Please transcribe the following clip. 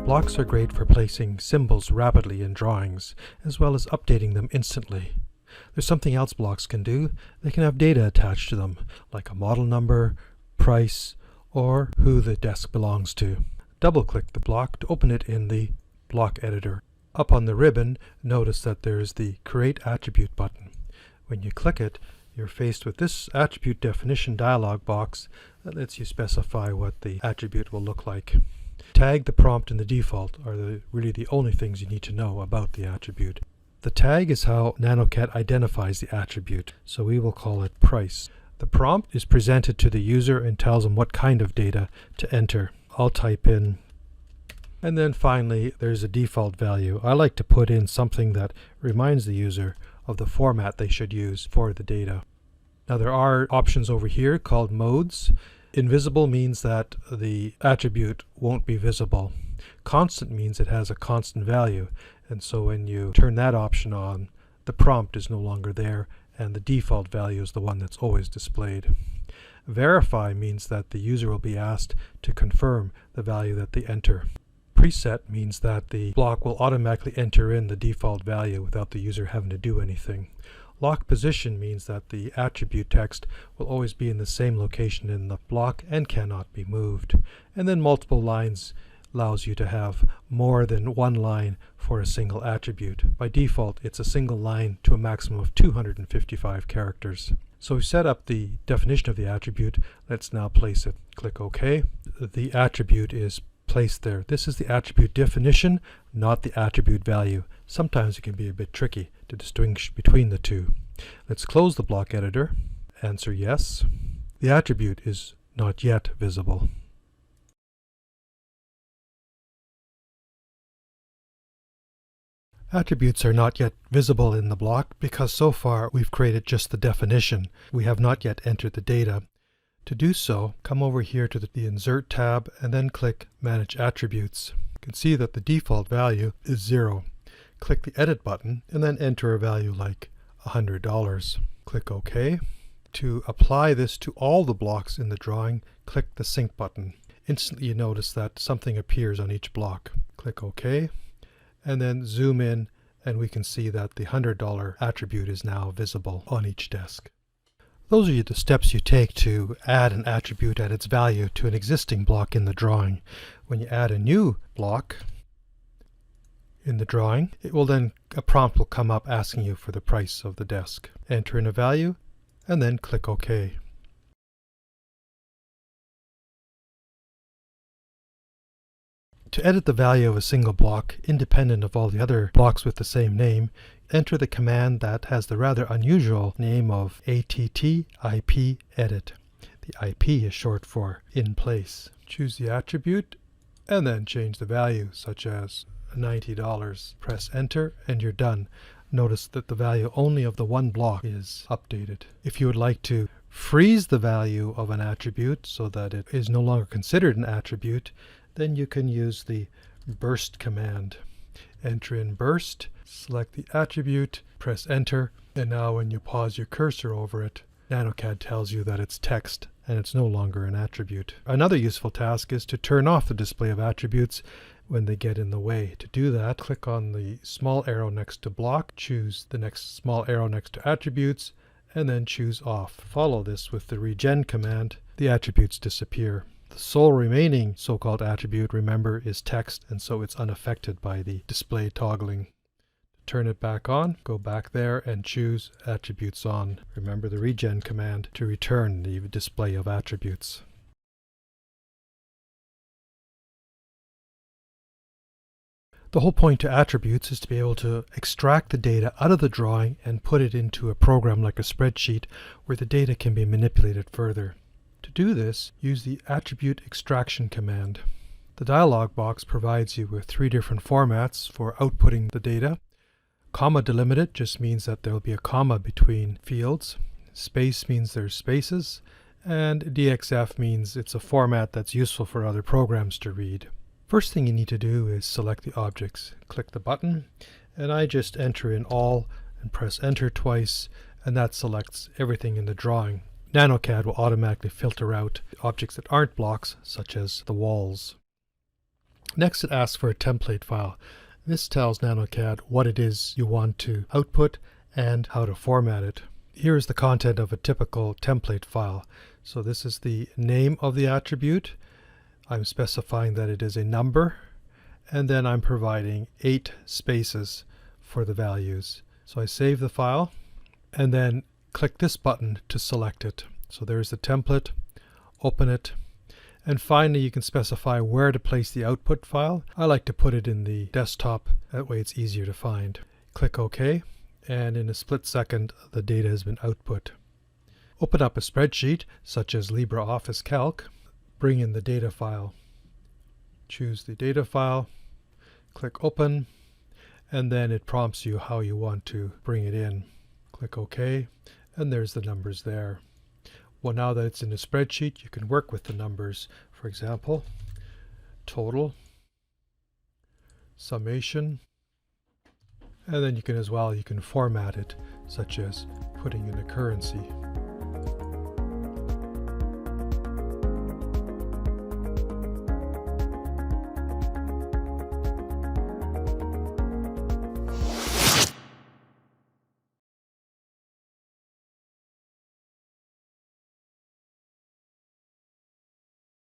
Blocks are great for placing symbols rapidly in drawings, as well as updating them instantly. There's something else blocks can do. They can have data attached to them, like a model number, price, or who the desk belongs to. Double-click the block to open it in the block editor. Up on the ribbon, notice that there's the Create Attribute button. When you click it, you're faced with this attribute definition dialog box that lets you specify what the attribute will look like. Tag, the prompt, and the default are really the only things you need to know about the attribute. The tag is how nanoCAD identifies the attribute, so we will call it price. The prompt is presented to the user and tells them what kind of data to enter. I'll type in, and then finally there's a default value. I like to put in something that reminds the user of the format they should use for the data. Now there are options over here called modes. Invisible means that the attribute won't be visible. Constant means it has a constant value, and so when you turn that option on, the prompt is no longer there and the default value is the one that's always displayed. Verify means that the user will be asked to confirm the value that they enter. Preset means that the block will automatically enter in the default value without the user having to do anything. Lock position means that the attribute text will always be in the same location in the block and cannot be moved. And then multiple lines allows you to have more than one line for a single attribute. By default, it's a single line to a maximum of 255 characters. So we've set up the definition of the attribute. Let's now place it. Click OK. The attribute is placed there. This is the attribute definition, not the attribute value. Sometimes it can be a bit tricky to distinguish between the two. Let's close the block editor. Answer yes. The attribute is not yet visible. Attributes are not yet visible in the block because so far we've created just the definition. We have not yet entered the data. To do so, come over here to the Insert tab and then click Manage Attributes. You can see that the default value is 0. Click the Edit button and then enter a value like $100. Click OK. To apply this to all the blocks in the drawing, click the Sync button. Instantly you notice that something appears on each block. Click OK. And then zoom in and we can see that the $100 attribute is now visible on each desk. Those are the steps you take to add an attribute at its value to an existing block in the drawing. When you add a new block in the drawing, a prompt will come up asking you for the price of the desk. Enter in a value and then click OK. To edit the value of a single block, independent of all the other blocks with the same name, enter the command that has the rather unusual name of ATT IP Edit. The IP is short for in place. Choose the attribute and then change the value, such as $90. Press enter and you're done. Notice that the value only of the one block is updated. If you would like to freeze the value of an attribute so that it is no longer considered an attribute, then you can use the burst command. Enter in burst, select the attribute, press enter, and now when you pause your cursor over it, nanoCAD tells you that it's text and it's no longer an attribute. Another useful task is to turn off the display of attributes when they get in the way. To do that, click on the small arrow next to block, choose the next small arrow next to attributes, and then choose off. Follow this with the regen command. The attributes disappear. The sole remaining so-called attribute, remember, is text, and so it's unaffected by the display toggling. To turn it back on, go back there and choose Attributes On. Remember the regen command to return the display of attributes. The whole point to attributes is to be able to extract the data out of the drawing and put it into a program like a spreadsheet where the data can be manipulated further. To do this, use the Attribute Extraction command. The dialog box provides you with 3 different formats for outputting the data. Comma delimited just means that there will be a comma between fields. Space means there's spaces. And DXF means it's a format that's useful for other programs to read. First thing you need to do is select the objects. Click the button, and I just enter in all and press enter twice, and that selects everything in the drawing. nanoCAD will automatically filter out objects that aren't blocks, such as the walls. Next, it asks for a template file. This tells nanoCAD what it is you want to output and how to format it. Here is the content of a typical template file. So this is the name of the attribute. I'm specifying that it is a number, and then I'm providing 8 spaces for the values. So I save the file and then click this button to select it. So there's the template, open it, and finally you can specify where to place the output file. I like to put it in the desktop, that way it's easier to find. Click OK, and in a split second the data has been output. Open up a spreadsheet such as LibreOffice Calc, bring in the data file. Choose the data file, click Open, and then it prompts you how you want to bring it in. Click OK, and there's the numbers there. Well, now that it's in a spreadsheet, you can work with the numbers. For example, total, summation, and then you can format it, such as putting in a currency.